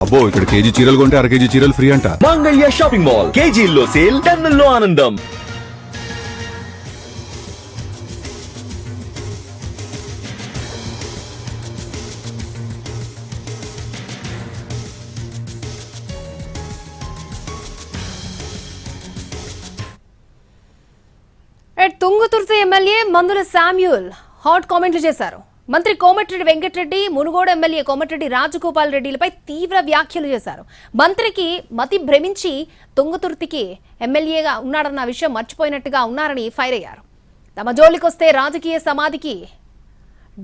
అబ్బో ఇక్కడ కేజీ చీరలు కొంటే అర కేజీ చీరలు ఫ్రీ అంట. మంగళ్య షాపింగ్ మాల్ కేజీల్లో సేల్, టన్నుల్లో ఆనందం. తుంగతుర్తి ఎమ్మెల్యే మందుల శామ్యూల్ హాట్ కామెంట్లు చేశారు. మంత్రి కోమటిరెడ్డి వెంకటరెడ్డి, మునుగోడు ఎమ్మెల్యే కోమటిరెడ్డి రాజగోపాల్ రెడ్డిలపై తీవ్ర వ్యాఖ్యలు చేశారు. మంత్రికి మతి భ్రమించి తుంగతుర్తికి ఎమ్మెల్యేగా ఉన్నాడన్న విషయం మర్చిపోయినట్టుగా ఉన్నారని ఫైర్ అయ్యారు. తమ జోలికొస్తే రాజకీయ సమాధికి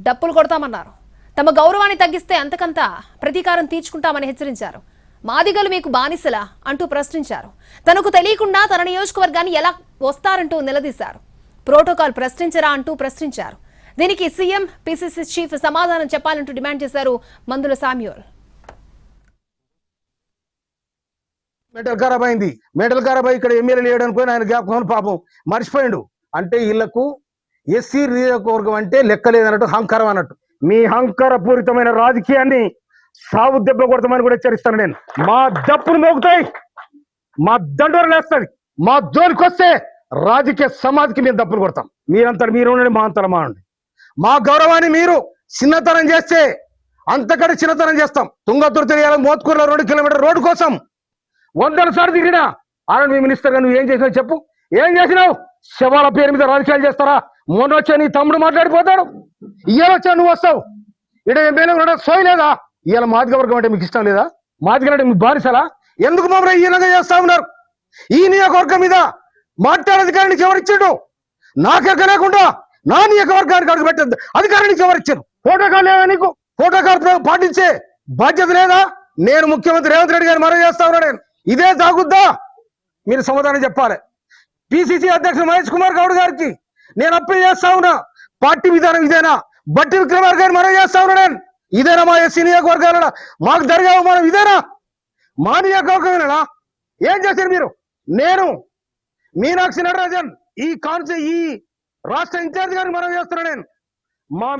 డప్పులు కొడతామన్నారు. తమ గౌరవాన్ని తగ్గిస్తే అంతకంత ప్రతీకారం తీర్చుకుంటామని హెచ్చరించారు. మాదిగలు మీకు బానిసలా అంటూ ప్రశ్నించారు. తనకు తెలియకుండా తన నియోజకవర్గాన్ని ఎలా వస్తారంటూ నిలదీశారు. ప్రోటోకాల్ ప్రశ్నించరా అంటూ ప్రశ్నించారు. దీనికి సీఎం, పీసీసీ చీఫ్ సమాధానం చెప్పాలంటూ డిమాండ్ చేశారు మందుల శామ్యూల్. మెంటల్ ఖరాబ్ అయింది. మెంటల్ ఖరాబ్ అయ్యి ఇక్కడ ఎమ్మెల్యే లేయడానికి పోయి ఆయన జ్ఞాపకం పాపం మర్చిపోయిండు. అంటే వీళ్లకు ఎస్సీ నియోజకవర్గం అంటే లెక్కలేదన్నట్టు అహంకారం అన్నట్టు. మీ అహంకారపూరితమైన రాజకీయాన్ని సాగు దెబ్బ కొడతామని కూడా హెచ్చరిస్తాను నేను. మా దప్పులు మోగుతాయి, మా దండోరు లేస్తుంది. మా జోలికి వస్తే రాజకీయ సమాధికి మేము దప్పులు కొడతాం. మీరంతా మీరు ఉండండి, మా అంతరం మా ఉండండి. మా గౌరవాన్ని మీరు చిన్నతనం చేస్తే అంతకంటే చిన్నతనం చేస్తాం. తుంగతుర్తి మోత్కూరులో 2 కిలోమీటర్ రోడ్డు కోసం 100 సార్లు తిరిగినా. ఆర్మీ మినిస్టర్ గా నువ్వు ఏం చేసినావు చెప్పు. ఏం చేసినావు? శవాల పేరు మీద రాజకీయాలు చేస్తారా? మొన్న వచ్చా నీ తమ్ముడు మాట్లాడిపోతాడు, ఇవాళ వచ్చా నువ్వు వస్తావు. ఇక్కడ ఏమైనా సోయలేదా? ఇవాళ మాదిగ వర్గం అంటే మీకు ఇష్టం లేదా? మాదిగ అంటే మీకు బానిసలా? ఎందుకు మమ్మల్ని ఈయనగా చేస్తా ఉన్నారు? ఈ నియోజకవర్గం మీద మాట్లాడే అధికారానికి ఎవరిచ్చాడు? నాకెక్క లేకుండా నా నియోజకవర్గానికి అడుగు పెట్టద్దు అధికారానికి ఎవరిచ్చారు? ప్రోటోకాల్ లేదా నీకు? ప్రోటోకాల్ పాటించే బాధ్యత లేదా? నేను ముఖ్యమంత్రి రేవంత్ రెడ్డి గారిని మరో చేస్తా ఉన్నా. నేను ఇదే తాగుద్దా? మీరు సమాధానం చెప్పాలి. పిసిసి అధ్యక్షుడు మహేష్ కుమార్ గౌడ్ గారికి నేను అప్పీల్ చేస్తా ఉన్నా. పార్టీ విధానం ఇదేనా? బట్టి విక్రమార్ గారిని మరో చేస్తా ఉన్నా. నేను ఇదేనా మా ఎస్సీ నియోజకవర్గాల మాకు జరిగే అవమానం? ఇదేనా మా నియోజకవర్గమేనా? ఏం చేశారు మీరు? నేను మీనాక్షి నటరాజన్ ఈ రాష్ట్ర ఇన్ఛార్జ్ గారికి మనం చేస్తున్నా. నేను మా